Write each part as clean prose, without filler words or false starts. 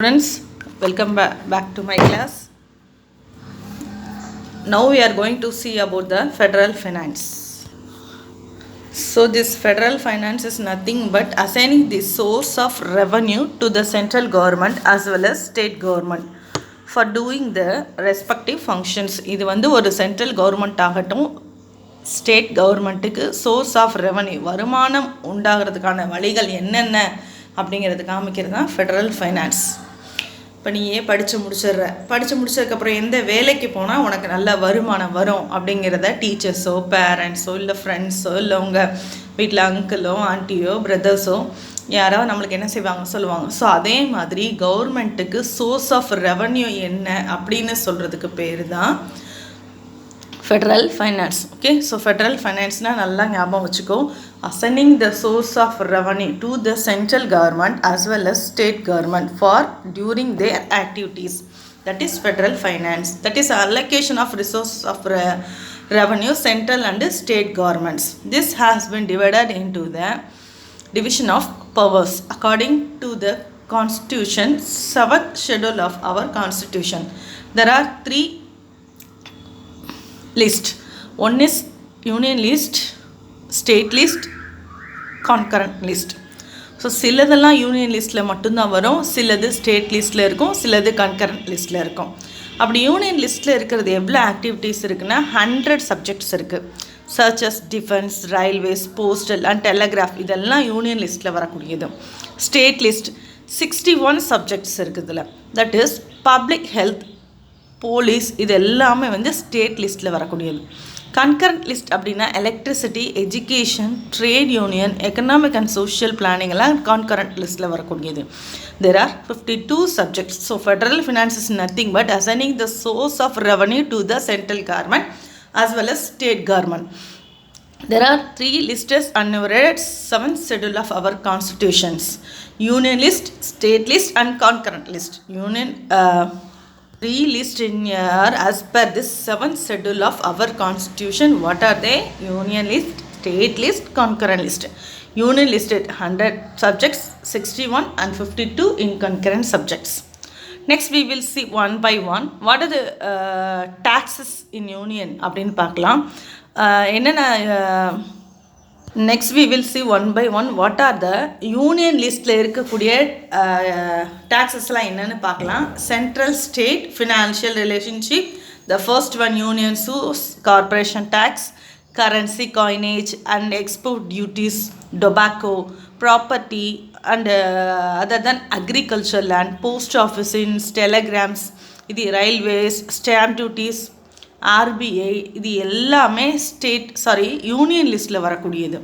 Students, welcome back to my class. Now we are going to see about the federal finance. So this federal finance is nothing but assigning the source of revenue to the central government as well as state government for doing the respective functions. இது வந்து ஒரு central government ஆகட்டும் state கவர்மெண்ட்டுக்கு source of revenue வருமானம் உண்டாகிறதுக்கான வழிகள் என்னென்ன அப்படிங்கிறது காமிக்கிறது தான் ஃபெடரல் ஃபைனான்ஸ். இப்போ நீயே படித்து முடிச்சதுக்கப்புறம் எந்த வேலைக்கு போனால் உனக்கு நல்ல வருமானம் வரும் அப்படிங்கிறத டீச்சர்ஸோ பேரண்ட்ஸோ இல்லை ஃப்ரெண்ட்ஸோ இல்லை உங்கள் வீட்டில் அங்கிளோ ஆண்டியோ பிரதர்ஸோ யாரோ நம்மளுக்கு என்ன செய்வாங்க சொல்லுவாங்க. ஸோ அதே மாதிரி கவர்மெண்ட்டுக்கு சோர்ஸ் ஆஃப் ரெவன்யூ என்ன அப்படின்னு சொல்கிறதுக்கு பேர் தான் federal finance. Okay, so federal ஃபைனான்ஸ்னால் நல்லா ஞாபகம் வச்சுக்கோ. assigning the source of revenue to the central government as well as state government for during their activities. That is federal finance. That is allocation of resource of revenue central and state governments. This has been divided into the division of powers according to the constitution, 7th schedule of our constitution. There are 3 lists. One is union list, state list, concurrent list. So சிலதெல்லாம் union லிஸ்ட்டில் மட்டும்தான் வரும், சிலது state லிஸ்ட்டில் இருக்கும், சிலது concurrent லிஸ்ட்டில் இருக்கும். அப்படி யூனியன் லிஸ்ட்டில் இருக்கிறது எவ்வளோ ஆக்டிவிட்டீஸ் இருக்குன்னா 100 சப்ஜெக்ட்ஸ் இருக்குது. Churches, defence, railways, postal and telegraph இதெல்லாம் யூனியன் லிஸ்ட்டில் வரக்கூடியது. ஸ்டேட் லிஸ்ட் 61 சப்ஜெக்ட்ஸ் இருக்குது. இதில் that is public health, police இது எல்லாமே வந்து ஸ்டேட் லிஸ்ட்டில் வரக்கூடியது. கன்கரண்ட் லிஸ்ட் அப்படின்னா electricity, education, trade union, economic and social planning எல்லாம் கான்கரண்ட் லிஸ்ட்டில் வரக்கூடியது. There are 52 subjects. So federal finance is nothing but assigning the source of revenue to the central government as well as state government. There are 3 listed under 7th schedule of our constitutions: union list, state list and concurrent list. Union 3 lists in here as per this 7th schedule of our constitution. What are they? Union list, state list, concurrent list. Union listed 100 subjects, 61 and 52 in concurrent subjects. Next we will see one by one what are the taxes in union அப்படின்னு பார்க்கலாம். என்னென்ன next we will see one by one what are the union லிஸ்ட்டில் இருக்கக்கூடிய டேக்ஸஸ்லாம் என்னென்னு பார்க்கலாம். Central state financial relationship, the first one union choose corporation tax, currency coinage and export duties, tobacco, property and other than agriculture land, post ஆஃபீஸின்ஸ், telegrams, இது railways, stamp duties, RBI இது எல்லாமே union லிஸ்ட்டில் வரக்கூடியது.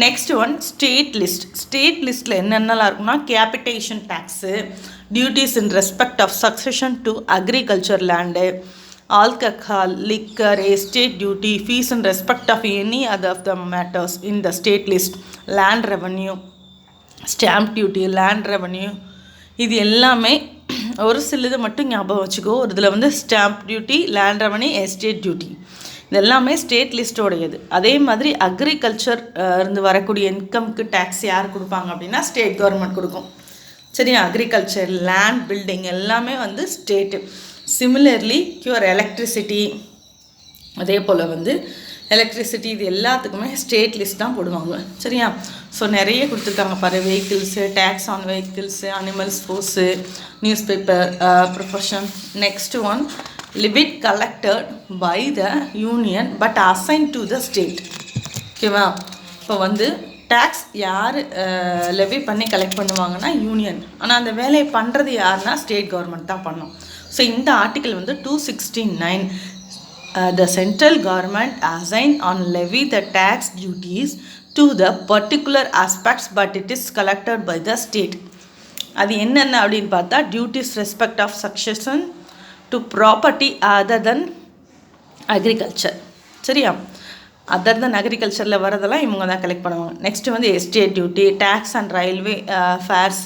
Next one state list. State லிஸ்ட்டில் என்னென்னலாம் இருக்குன்னா capitation tax, duties in respect of succession to agriculture land, alcohol, liquor, estate duty, fees in respect of any other of the matters in the state list, land revenue, stamp duty, land revenue இது எல்லாமே ஒரு சிலது மட்டும் ஞாபகம் வச்சுக்கோ. ஒரு இதில் வந்து stamp duty, land revenue, estate duty இது எல்லாமே ஸ்டேட் லிஸ்ட்டோடையது. அதே மாதிரி அக்ரிகல்ச்சர் இருந்து வரக்கூடிய இன்கம்க்கு டேக்ஸ் யார் கொடுப்பாங்க அப்படின்னா ஸ்டேட் கவர்மெண்ட் கொடுக்கும். சரியா, அக்ரிகல்ச்சர், லேண்ட், பில்டிங் எல்லாமே வந்து ஸ்டேட்டு. சிமிலர்லி க்யூர் எலக்ட்ரிசிட்டி, அதே போல் வந்து எலக்ட்ரிசிட்டி இது எல்லாத்துக்குமே ஸ்டேட் லிஸ்ட் தான் போடுவாங்க. சரியா, ஸோ நிறைய கொடுத்துருக்காங்க பாரு. Vehicles, tax on vehicles, animals force, newspaper, profession. Next one limit collected by the union but assign to the state. ஓகேவா, இப்போ வந்து டேக்ஸ் யார் லெவி பண்ணி கலெக்ட் பண்ணுவாங்கன்னா யூனியன். ஆனால் அந்த வேலையை பண்ணுறது யாருன்னா ஸ்டேட் கவர்மெண்ட் தான் பண்ணும். ஸோ இந்த ஆர்டிக்கல் வந்து 269 the central government assign on levy the tax duties to the particular aspects but it is collected by the state. அது என்னென்ன அப்படின்னு பார்த்தா duties respect of succession to property other than agriculture. சரியா, other than அக்ரிகல்ச்சரில் வரதெல்லாம் இவங்க தான் collect பண்ணுவாங்க. நெக்ஸ்ட்டு வந்து estate duty, tax and railway fares,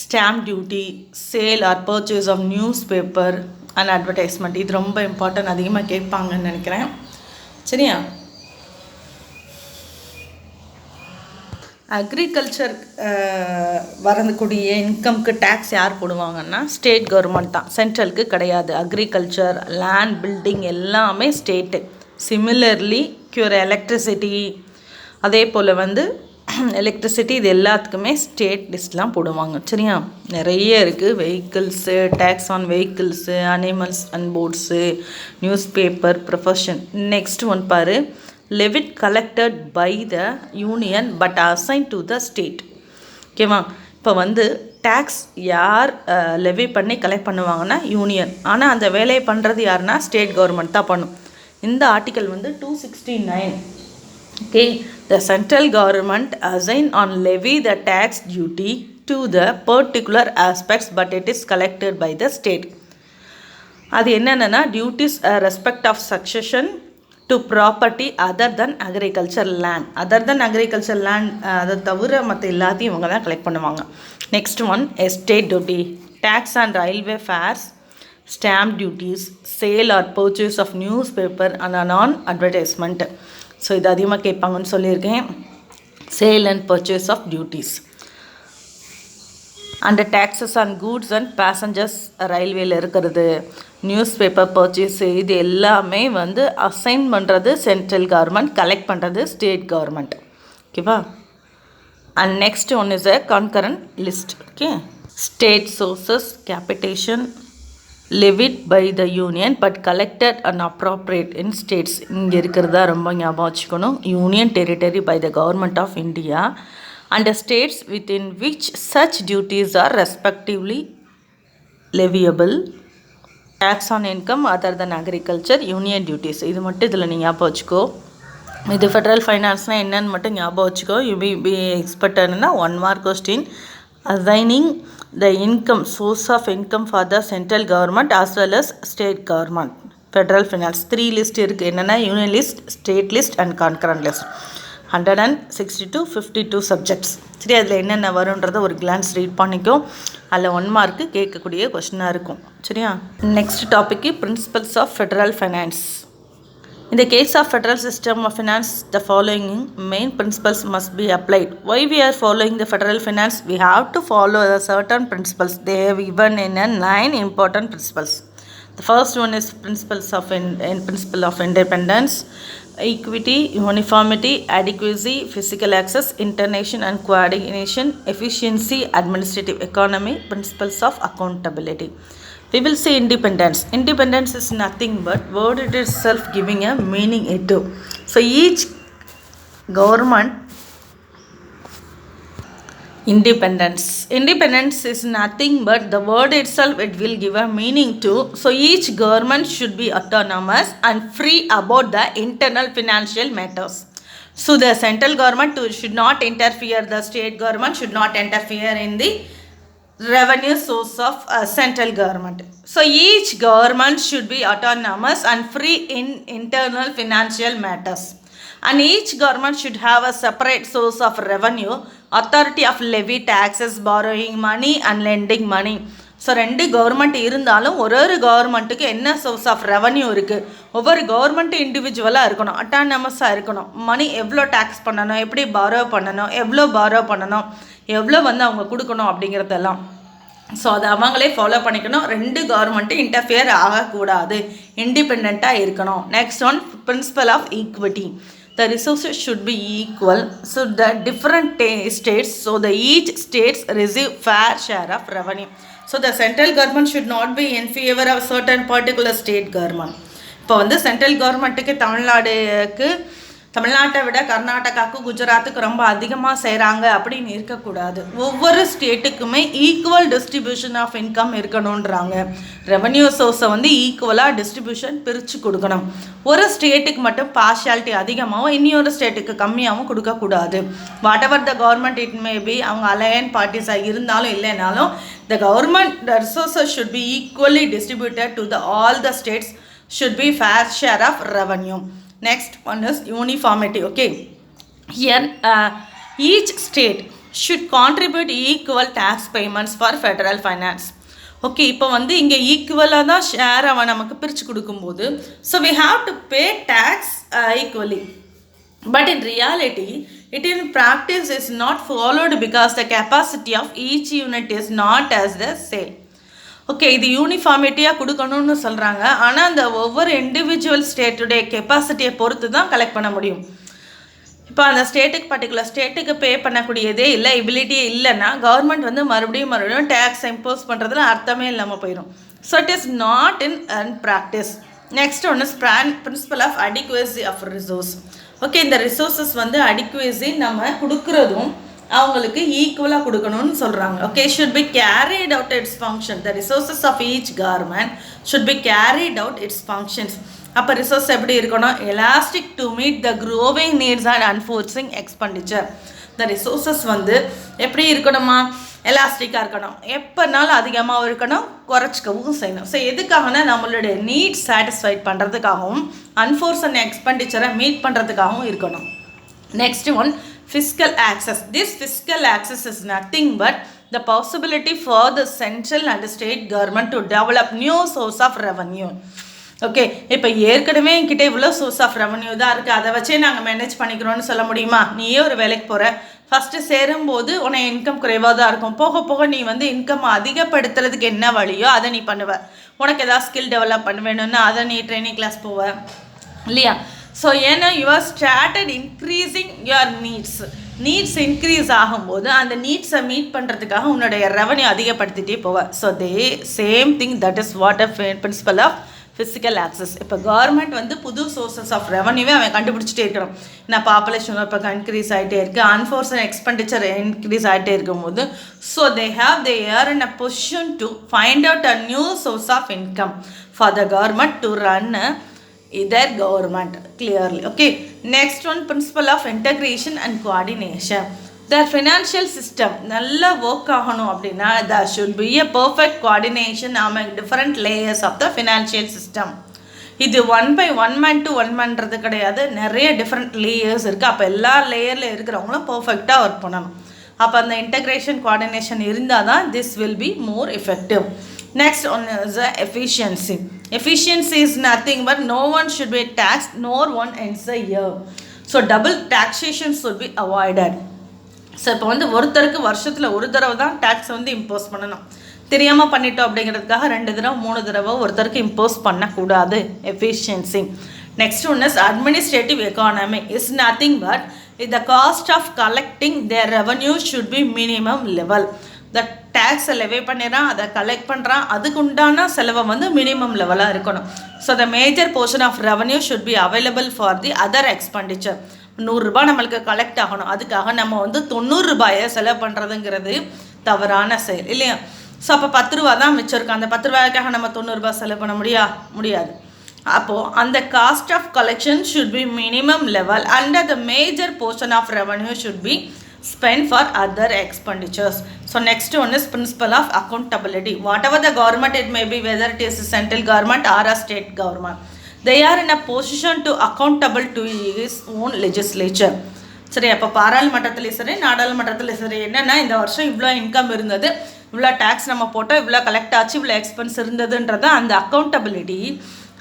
stamp duty, sale or purchase of newspaper and advertisement இது ரொம்ப இம்பார்ட்டன்ட், அதிகமாக கேட்பாங்கன்னு நினைக்கிறேன். சரியா, அக்ரிகல்ச்சர் வரக்கூடிய இன்கம்க்கு டேக்ஸ் யார் போடுவாங்கன்னா ஸ்டேட் கவர்மெண்ட் தான், சென்ட்ரலுக்கு கிடையாது. அக்ரிகல்ச்சர், லேண்ட், பில்டிங் எல்லாமே ஸ்டேட்டு. சிமிலர்லி எலக்ட்ரிசிட்டி, அதே போல் வந்து எலக்ட்ரிசிட்டி, இது எல்லாத்துக்குமே ஸ்டேட் லிஸ்ட்லாம் போடுவாங்க. சரியா, நிறைய இருக்குது. Vehicles, tax on vehicles, animals and boats, newspaper, profession. Next one பாரு, levied collected by the union but assign to the state. ஓகேவா, இப்போ வந்து டேக்ஸ் யார் லெவி பண்ணி கலெக்ட் பண்ணுவாங்கன்னா யூனியன். ஆனால் அந்த வேலையை பண்ணுறது யாருன்னா ஸ்டேட் கவர்மெண்ட் தான் பண்ணும். இந்த ஆர்டிக்கல் வந்து 269. Okay, the central government assign on levy the tax duty to the particular aspects but it is collected by the state. அது என்னென்னா duties respect of succession to property other than agriculture land. Other than agriculture land அதை தவிர மற்ற எல்லாத்தையும் இவங்க தான் collect பண்ணுவாங்க. Next one, estate duty, tax on railway fares, stamp duties, sale or purchase of newspaper and non advertisement. So இது அதிகமாக கேட்பாங்கன்னு சொல்லியிருக்கேன். Sale and purchase of duties and taxes on goods and passengers ரயில்வேயில் இருக்கிறது, news paper purchase, இது எல்லாமே வந்து assign பண்ணுறது சென்ட்ரல் கவர்மெண்ட், கலெக்ட் பண்ணுறது ஸ்டேட் கவர்மெண்ட். ஓகேவா, and next one is a concurrent list. Okay, state sources capitation levied by the union but collected and appropriate in states. இங்கே இருக்கிறதா ரொம்ப ஞாபகம் வச்சுக்கணும். Union territory by the government of India and the states within which such duties are respectively leviable. Tax on income other than agriculture, union duties. இது மட்டும் இதில் நீ ஞாபகம் வச்சுக்கோ. இது ஃபெட்ரல் ஃபைனான்ஸ்னால் என்னன்னு மட்டும் ஞாபகம் வச்சுக்கோ. யூ பி எக்ஸ்பெக்டட்னா 1 mark question. Assigning the income, source of income for the central government as well as state government. Federal finance 3 list இருக்குது. என்னென்னா union list, state list and concurrent list. 162 52 subjects. சரி, அதில் என்னென்ன வரும்ன்றதை ஒரு கிளான்ஸ் ரீட் பண்ணிக்கோ. அதில் 1 mark கேட்கக்கூடிய கொஸ்டினாக இருக்கும். சரியா, நெக்ஸ்ட் டாபிக்கு principles of federal finance. In the case of federal system of finance, the following main principles must be applied. Why we are following the federal finance? We have to follow the certain principles. They have given in 9 important principles. The first one is principles of principle of independence, equity, uniformity, adequacy, physical access, internation and coordination, efficiency, administrative economy, principles of accountability. We will say independence. Independence is nothing but word it itself giving a meaning into. So each government independence is nothing but the word itself it will give a meaning to. So each government should be autonomous and free about the internal financial matters. So the central government should not interfere, the state government should not interfere in the revenue source of central government. So each government should be autonomous and free in internal financial matters. And each government should have a separate source of revenue, authority of levy taxes, borrowing money and lending money. So 2 government இருந்தாலும் ஒரு கவர்மெண்ட்டுக்கு என்ன source of revenue இருக்குது, ஒவ்வொரு கவர்மெண்ட்டும் இண்டிவிஜுவலாக இருக்கணும், அட்டானமஸாக இருக்கணும். மணி எவ்வளோ டேக்ஸ் பண்ணணும், எப்படி பாரோ பண்ணணும், எவ்வளோ பாரோ பண்ணணும், எவ்வளோ வந்து அவங்க கொடுக்கணும் அப்படிங்கிறதெல்லாம். ஸோ அதை அவங்களே ஃபாலோ பண்ணிக்கணும். 2 கவர்மெண்ட்டும் இன்டர்ஃபியர் ஆகக்கூடாது, இண்டிபெண்ட்டாக இருக்கணும். Next one, principle of equity. The resources should be equal. So the different states, so the each states receive fair share of revenue. So the central government should not be in favor of certain particular state government. இப்போ வந்து central கவர்மெண்ட்டுக்கு தமிழ்நாட்டை விட கர்நாடகாவுக்கு குஜராத்துக்கு ரொம்ப அதிகமாக செய்கிறாங்க அப்படின்னு இருக்கக்கூடாது. ஒவ்வொரு ஸ்டேட்டுக்குமே ஈக்குவல் டிஸ்ட்ரிபியூஷன் ஆஃப் இன்கம் இருக்கணுன்றாங்க. ரெவன்யூ சோர்ஸை வந்து ஈக்குவலாக டிஸ்ட்ரிபியூஷன் பிரித்து கொடுக்கணும். ஒரு ஸ்டேட்டுக்கு மட்டும் பார்ஷியாலிட்டி அதிகமாகவும் இன்னொரு ஸ்டேட்டுக்கு கம்மியாகவும் கொடுக்கக்கூடாது. What ever the government it may be, அவங்க அலையன் பார்ட்டிஸாக இருந்தாலும் இல்லைனாலும் the government resources should be equally distributed to all the states, should be fair share of revenue. Next one is uniformity. Okay, here each state should contribute equal tax payments for federal finance. Okay, இப்போ வந்து இங்கே ஈக்குவலாக தான் share அவன் நமக்கு பிரித்து கொடுக்கும்போது, so we have to pay tax equally. But in reality It in practice is not followed because the capacity of each unit is not as the same. Okay, இது யூனிஃபார்மிட்டியாக கொடுக்கணும்னு சொல்கிறாங்க. ஆனால் அந்த ஒவ்வொரு இண்டிவிஜுவல் ஸ்டேட்டுடைய கெப்பாசிட்டியை பொறுத்து தான் கலெக்ட் பண்ண முடியும். இப்போ அந்த ஸ்டேட்டுக்கு பர்டிகுலர் ஸ்டேட்டுக்கு பே பண்ணக்கூடியதே இல்லை, எபிலிட்டியே இல்லைன்னா கவர்மெண்ட் வந்து மறுபடியும் டேக்ஸ் இம்போஸ் பண்ணுறதுல அர்த்தமே இல்லாமல் போயிடும். So it is not in practice. Next ஒன்று is principle of adequacy of resource. Okay, இந்த ரிசோர்ஸஸ் வந்து அடிக்குவசி நம்ம கொடுக்குறதும் அவங்களுக்கு ஈக்குவலாக கொடுக்கணும்னு சொல்கிறாங்க. Okay, should be carried out its function. The resources of each government should be carried out its functions. அப்போ ரிசோர்ஸ் எப்படி இருக்கணும்? Elastic to meet the growing needs and enforcing expenditure. இந்த ரிசோர்ஸஸ் வந்து எப்படி இருக்கணுமா? எலாஸ்டிக்காக இருக்கணும், எப்போனாலும் அதிகமாகவும் இருக்கணும், குறைச்சிக்கவும் செய்யணும். ஸோ எதுக்காகனா நம்மளுடைய நீட்ஸ் சாட்டிஸ்ஃபைட் பண்ணுறதுக்காகவும் அன்ஃபோர்ஸன் எக்ஸ்பெண்டிச்சரை மீட் பண்ணுறதுக்காகவும் இருக்கணும். Next one, fiscal access. This fiscal access is nothing but the possibility for the central and state government to develop new source of revenue. Okay, இப்போ ஏற்கனவே என்கிட்ட இவ்வளோ சோர்ஸ் ஆஃப் ரெவன்யூ தான் இருக்குது, அதை வச்சே நாங்கள் மேனேஜ் பண்ணிக்கிறோன்னு சொல்ல முடியுமா? நீயே ஒரு வேலைக்கு போகிற, ஃபஸ்ட்டு சேரும்போது உனக்கு இன்கம் குறைவாக தான் இருக்கும், போக போக நீ வந்து இன்கம் அதிகப்படுத்துறதுக்கு என்ன வழியோ அதை நீ பண்ணுவ. உனக்கு ஏதாவது ஸ்கில் டெவலப் பண்ண வேணும்னா அதை நீ ட்ரைனிங் கிளாஸ் போவ இல்லையா? ஸோ ஏன்னா your started increasing your needs increase ஆகும்போது அந்த நீட்ஸை மீட் பண்ணுறதுக்காக உன்னுடைய ரெவன்யூ அதிகப்படுத்திகிட்டே போவேன். So same thing that is what a principle of physical access. இப்போ கவர்மெண்ட் வந்து புது சோர்சஸ் ஆஃப் ரெவன்யூவே அவன் கண்டுபிடிச்சிட்டே இருக்கணும். ஏன்னா பாப்புலேஷன் இப்போ இன்க்ரீஸ் ஆகிட்டே இருக்குது, அன்ஃபோர்ஸ்ட் எக்ஸ்பெண்டிச்சர் இன்க்ரீஸ் ஆகிட்டே இருக்கும்போது so they are in a position to find out a new source of income for the government to run their government clearly. Okay, next one, principle of integration and coordination. Their financial system நல்ல work ஆகணும் அப்படின்னா there should be a perfect coordination among different layers of the financial system. இது 1 by 1 man to 1 manன்றது கிடையாது, நிறைய different layers இருக்குது. அப்போ எல்லா லேயரில் இருக்கிறவங்களும் பர்ஃபெக்டாக ஒர்க் பண்ணணும். அப்போ அந்த இன்டெக்ரேஷன் கோஆர்டினேஷன் இருந்தால் தான் this will be more effective. Next one is efficiency. Efficiency is nothing but no one should be taxed nor one ends a year. So double taxation should be avoided. So இப்போ வந்து ஒருத்தருக்கு வருஷத்தில் ஒரு தடவை தான் tax வந்து impose பண்ணணும். தெரியாமல் பண்ணிட்டோம் அப்படிங்கிறதுக்காக 2 தடவை 3 தடவை ஒருத்தருக்கு இம்போஸ் பண்ணக்கூடாது. Efficiency. Next one is administrative economy. Is nothing but the cost of collecting their revenue should be minimum level. The டேக்ஸை லெவே பண்ணிடுறான், அதை கலெக்ட் பண்ணுறான், அதுக்கு உண்டான செலவை வந்து மினிமம் லெவலாக இருக்கணும். So the major portion of revenue should be available for the other expenditure. 100 ரூபாய் நம்மளுக்கு கலெக்ட் ஆகணும், அதுக்காக நம்ம வந்து 90 ரூபாயை செலவு பண்ணுறதுங்கிறது தவறான செயல் இல்லையா? ஸோ அப்போ 10 ரூபா தான் மிச்சம் இருக்கும், அந்த 10 ரூபாய்க்காக நம்ம 90 ரூபாய் செலவு பண்ண முடியாது. அப்போது அந்த cost of collection should be minimum level and the major portion of revenue should be spent for other expenditures. So next one is principle of accountability. Whatever the government it may be, whether it is a central government or a state government, they are in a position to accountable to his own legislature. சரி, அப்போ பாராளுமன்றத்திலே சரி நாடாளுமன்றத்திலே சரி என்னென்னா இந்த வருஷம் இவ்வளோ இன்கம் இருந்தது, இவ்வளோ டேக்ஸ் நம்ம போட்டோம், இவ்வளோ கலெக்ட் ஆச்சு, இவ்வளோ எக்ஸ்பென்ஸ் இருந்ததுன்றது அந்த அக்கௌண்டபிலிட்டி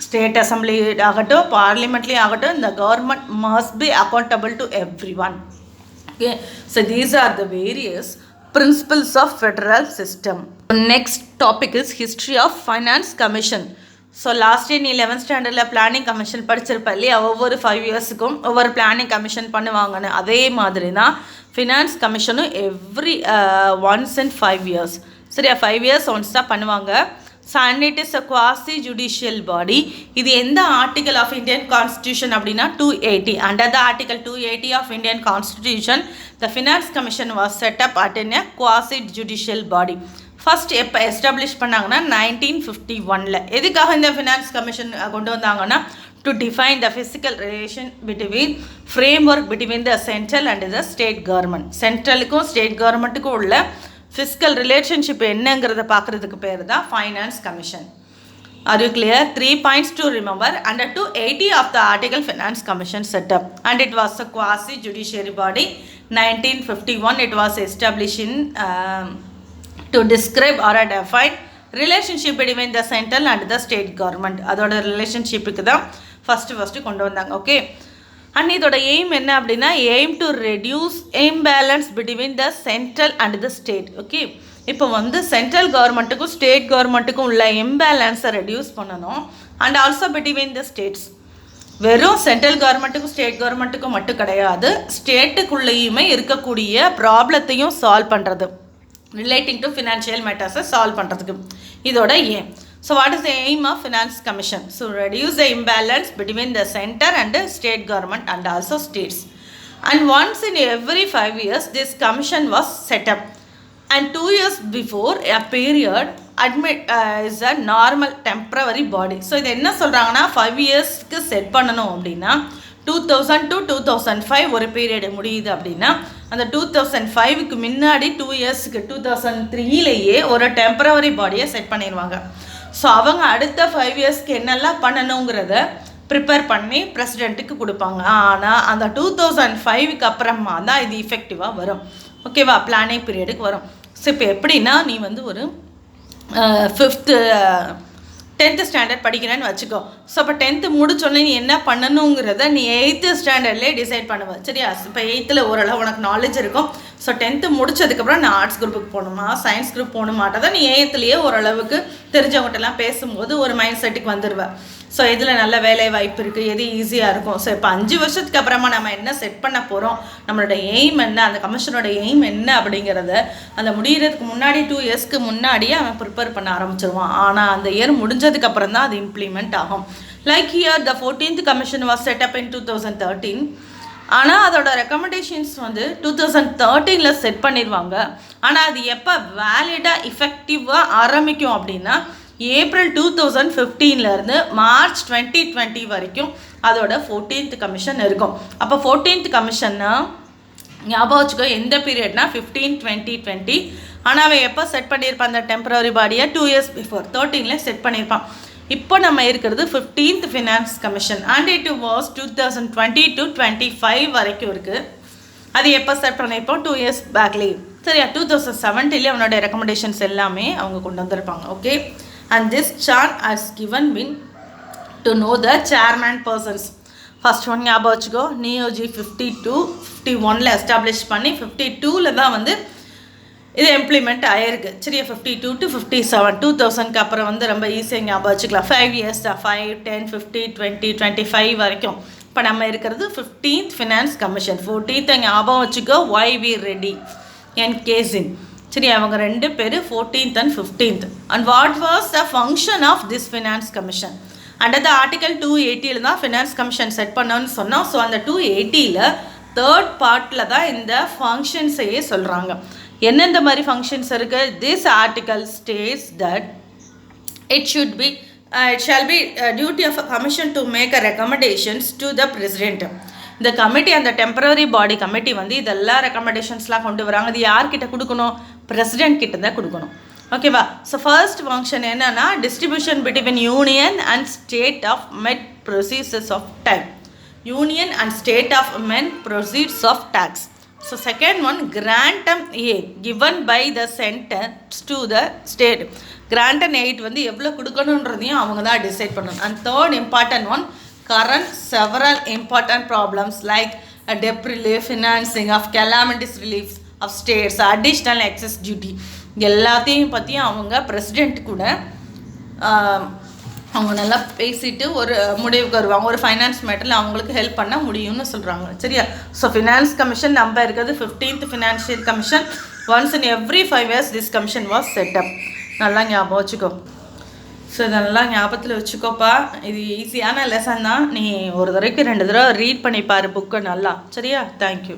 ஸ்டேட் அசம்பிளி ஆகட்டும் பார்லிமெண்ட்லேயும் ஆகட்டும் இந்த government must be accountable to everyone. Okay, so these are the various principles of federal system. Next topic is history of finance commission. So last year நீ 11th standardல planning commission படிச்சிருப்ப இல்லையா? ஒவ்வொரு 5 இயர்ஸுக்கும் ஒவ்வொரு planning commission பண்ணுவாங்கன்னு, அதே மாதிரி தான் finance commissionும் every once in 5 years. சரியா, 5 years once தான் பண்ணுவாங்க. And it is a quasi judicial body. இது எந்த ஆர்டிகல் ஆஃப் இந்தியன் கான்ஸ்டியூஷன் அப்படின்னா 280. Under the article 280 of Indian constitution the finance commission was set up at in a quasi judicial body. First எப்போ establish பண்ணாங்கன்னா 1951. எதுக்காக இந்த finance commission கொண்டு வந்தாங்கன்னா to define the physical relation between framework between the central and the state government. சென்ட்ரலுக்கும் state கவர்மெண்ட்டுக்கும் உள்ள fiscal relationship என்னங்கிறத பார்க்குறதுக்கு பேர் தான் finance commission. Are you clear? 3 points to remember. Under 280 of the article finance commission set up and it was a quasi judiciary body. 1951 it was established in to describe or define relationship between the central and the state government. அதோட ரிலேஷன்ஷிப்புக்கு தான் first கொண்டு வந்தாங்க. Okay, and இதோட aim என்ன அப்படின்னா aim to reduce imbalance between the central and the state. Okay, இப்போ வந்து central கவர்மெண்ட்டுக்கும் state கவர்மெண்ட்டுக்கும் உள்ள இம்பேலன்ஸை ரெடியூஸ் பண்ணணும். And also between the states. வெறும் சென்ட்ரல் கவர்மெண்ட்டுக்கும் ஸ்டேட் கவர்மெண்ட்டுக்கும் மட்டும் கிடையாது, ஸ்டேட்டுக்குள்ளேயுமே இருக்கக்கூடிய ப்ராப்ளத்தையும் சால்வ் பண்ணுறது, ரிலேட்டிங் டு ஃபினான்ஷியல் மேட்டர்ஸை சால்வ் பண்ணுறதுக்கு இதோட aim. So what is the aim of Finance Commission? So reduce the imbalance between the center and the state government and also states. And once in every 5 years this commission was set up. And 2 years before a period is a normal temporary body. So இது என்ன சொல்கிறாங்கன்னா 5 இயர்ஸ்க்கு set பண்ணணும் அப்படின்னா 2000 to 2005 ஒரு period முடியுது அப்படின்னா அந்த 2005க்கு முன்னாடி 2 இயர்ஸுக்கு 2003லேயே ஒரு டெம்பரவரி பாடியை செட் பண்ணிடுவாங்க. ஸோ அவங்க அடுத்த 5 இயர்ஸ்க்கு என்னெல்லாம் பண்ணணுங்கிறத ப்ரிப்பேர் பண்ணி பிரசிடெண்ட்டுக்கு கொடுப்பாங்க. ஆனால் அந்த 2005க்கு அப்புறமா தான் இது இஃபெக்டிவாக வரும். ஓகேவா, பிளானிங் பீரியடுக்கு வரும். ஸோ இப்போ எப்படின்னா நீ வந்து ஒரு 10th ஸ்டாண்டர்ட் படிக்கிறேன்னு வச்சுக்கோ. ஸோ இப்போ 10th முடிச்சோடனே நீ என்ன பண்ணணுங்கிறத நீ 8th ஸ்டாண்டர்ட்லேயே டிசைட் பண்ணுவேன். சரியா, இப்போ 8th ஓரளவு உனக்கு நாலேஜ் இருக்கும். ஸோ 10th முடிச்சதுக்கப்புறம் நான் ஆர்ட்ஸ் குரூப்புக்கு போகணுமா சயின்ஸ் குரூப் போகணுமாட்டதான் நீ 8thலேயே ஓரளவுக்கு தெரிஞ்சவங்ககிட்டலாம் பேசும்போது ஒரு மைண்ட் செட்டுக்கு வந்துடுவேன். ஸோ இதில் நல்ல வேலை வாய்ப்பு இருக்குது, எது ஈஸியாக இருக்கும். ஸோ இப்போ 5 வருஷத்துக்கு அப்புறமா நம்ம என்ன செட் பண்ண போகிறோம், நம்மளோட எய்ம் என்ன, அந்த கமிஷனோட எய்ம் என்ன அப்படிங்கிறத அந்த முடிகிறதுக்கு முன்னாடி 2 இயர்ஸ்க்கு முன்னாடியே அவன் ப்ரிப்பேர் பண்ண ஆரம்பிச்சிருவான். ஆனால் அந்த இயர் முடிஞ்சதுக்கப்புறம் தான் அது இம்ப்ளிமெண்ட் ஆகும். Like here the 14th commission was set up in 2013. ஆனால் அதோட ரெக்கமெண்டேஷன்ஸ் வந்து 2013ல் செட் பண்ணிடுவாங்க. ஆனால் அது எப்போ வேலிடாக இஃபெக்டிவாக ஆரம்பிக்கும் அப்படின்னா ஏப்ரல் 2015லேருந்து மார்ச் 2020 வரைக்கும் அதோட 14th கமிஷன் இருக்கும். அப்போ 14th கமிஷன்னா ஞாபகம் வச்சுக்கோ, எந்த பீரியட்னா 15-2020. ஆனால் அவன் எப்போ செட் பண்ணியிருப்பான் அந்த டெம்பரரி பாடியை 2 இயர்ஸ் பிஃபோர் 13ல் செட் பண்ணியிருப்பான். இப்போ நம்ம இருக்கிறது 15th finance commission and it was 2020 to 25 வரைக்கும் இருக்குது. அது எப்போ செட் பண்ணியிருப்போம் 2 இயர்ஸ் பேக்லேயே. சரியா, 2017 அவனோட ரெக்கமெண்டேஷன்ஸ் எல்லாமே அவங்க கொண்டு வந்திருப்பாங்க. Okay, and this chart has given me to know the chairman persons. First one ஞாபகம் வச்சுக்கோ, நியோஜி 51ல் எஸ்டாப்ளிஷ் பண்ணி 52ல் தான் வந்து இது இம்ப்ளிமெண்ட் ஆகிருக்கு. சரியா, 52 to 57 2000க்கு அப்புறம் வந்து ரொம்ப ஈஸியாக ஞாபகம் வச்சுக்கலாம். 5 இயர்ஸ் தான், 5, 10, 50, 20, 25 வரைக்கும். இப்போ நம்ம இருக்கிறது 15th ஃபினான்ஸ் கமிஷன். 14th ஞாபகம் வச்சுக்கோ, YV ரெட்டி and கேசின். சரி, அவங்க 2 பேர் 14th and 15th. And what was the function of this finance commission? Under the article 280 தான் ஃபினான்ஸ் கமிஷன் செட் பண்ணோன்னு சொன்னோம். ஸோ அந்த 280ல் 3rd பார்ட்டில் தான் இந்த ஃபங்க்ஷன்ஸையே சொல்கிறாங்க. என்னெந்த மாதிரி ஃபங்க்ஷன்ஸ் இருக்குது? This article states that it shall be duty of a commission to make a recommendations to the president. இந்த கமிட்டி, அந்த டெம்பரரி பாடி கமிட்டி வந்து இதெல்லாம் ரெக்கமெண்டேஷன்ஸ்லாம் கொண்டு வராங்க. இது யார்கிட்ட கொடுக்கணும்? பிரசிடென்ட் கிட்ட தான் கொடுக்கணும். ஓகேவா? ஸோ ஃபர்ஸ்ட் ஃபங்க்ஷன் என்னன்னா distribution between union and state of net procedures of tax. Union and state of net proceeds of tax. So second one grant in aid given by the centres to the state. Grant in aid வந்து எவ்வளோ கொடுக்கணுன்றதையும் அவங்க தான் decide பண்ணணும். And third important one current several important problems like debt relief, financing of calamities reliefs of states, additional excess duty. எல்லாத்தையும் பற்றி அவங்க president கூட அவங்க நல்லா பேசிட்டு ஒரு முடிவுக்கு வருவாங்க. ஒரு ஃபைனான்ஸ் மேட்டரில் அவங்களுக்கு ஹெல்ப் பண்ண முடியும்னு சொல்கிறாங்க. சரியா? ஸோ ஃபினான்ஸ் கமிஷன் நம்ம இருக்கிறது 15th financial commission. Once in every 5 years this commission was set அப். நல்லா ஞாபகம் வச்சுக்கோ. ஸோ இதெல்லாம் ஞாபகத்தில் வச்சுக்கோப்பா. இது ஈஸியான லெசன் தான். நீ ஒரு தடவைக்கு 2 தடவை ரீட் பண்ணிப்பார் புக்கை நல்லா. சரியா? தேங்க்யூ.